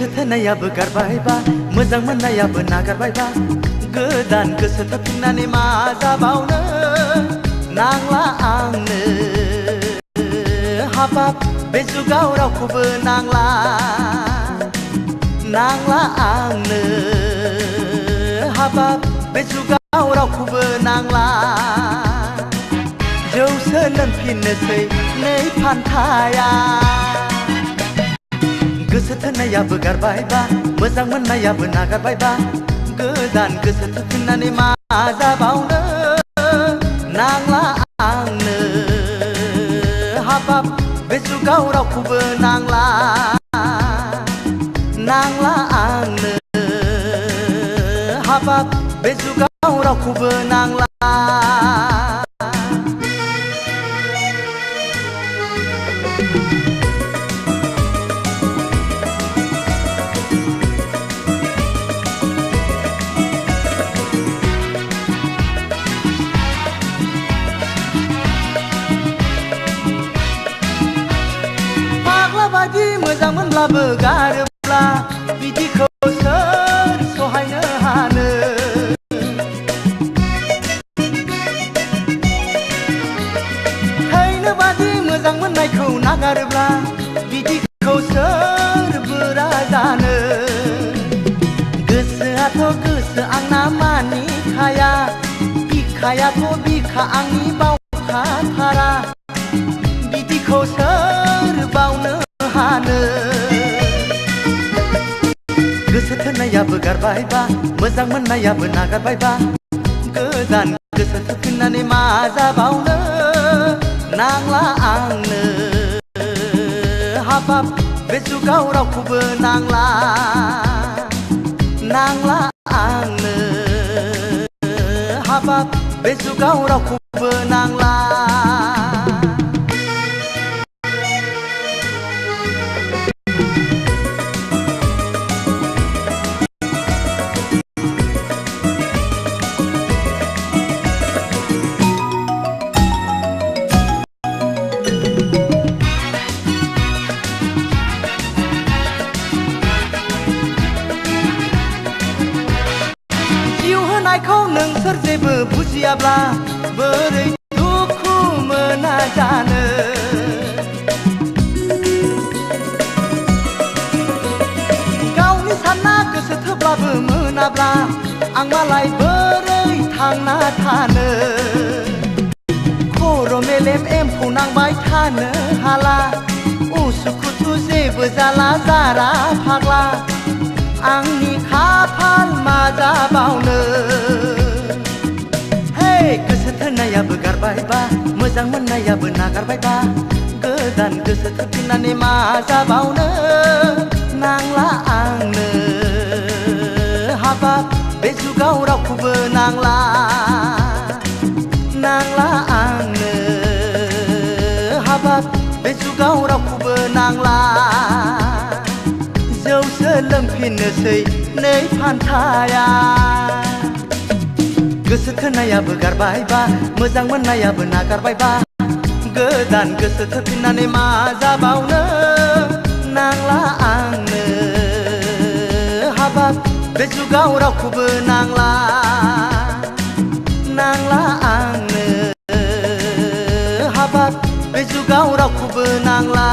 गोसो थोनायाबो गारबायबा मोजां मोननायाबो नागारबायबा गोदान गोसो थोफिननानै मा जाबावनो नांला आंनो हाबाब बे जुगाव रावखौबो नांला नांला आंनो हाबाब बे जुगाव रावखौबो नांला जौसो लोंफिननोसै नै फान्थाया गोसो थोनायाबो गारबायबा मोजां मोननायाबो नागारबायबा गोदान गोसो थोफिननानै मा जाबावनो नांला आंनो हाबाब बे जुगाव रावखौबो नांला नांला आंनो हाबाब बे जुगाव रावखौबो नांला बादि मोजां मोनब्लाबो गारोब्ला बिदिखौ सोर सहायनो हानो थैनो बादि मोजां मोननायखौ नागारोब्ला बिदिखौ सोर बोरा जानो गोसोआथ' गोसो आंना मानिखाया बिखायाथ' बिखा आंनि बावखाथारा बिदिखौ सोर बावनो गोसो थोनायाबो गारबायबा मोजां मोननायाबो नागारबायबा गोदान गोसो थोफिननानै मा जाबावनो नांला आंनो हाबाब बे जुगाव रावखौबो नांला नांला आंनो हाबाब बे जुगाव रावखौबो नांला नोंसोर जेबो बुजियाब्ला बोरै दुखु मोना जानो गावनि सानना गोसो थोब्लाबो मोनाब्ला आं मालाय बोरै थांना थानो खर' मेलेम एम्फौ नांबाय थानो हाला उसुखुथु जेबो जाला जारा फाग्ला आंनि खाफाल मा जाबावनो गोसो थोनायाबो गारबायबा मोजां मोननायाबो नागारबायबा गोदान गोसो थोफिननानै मा जाबावनो नांला आंनो हाबाब बे जुगाव रावखौबो नांला नांला आंनो हाबाब बे जुगाव रावखौबो नांला जौसो लोंफिननोसै नै फान्थाया गोसो थोनायाबो गारबायबा मोजां मोननायाबो नागारबायबा गोदान गोसो थोफिननानै मा जाबावनो नांला आंनो हाबाब बे जुगाव रावखौबो नांला नांला आंनो हाबाब बे जुगाव रावखौबो नांला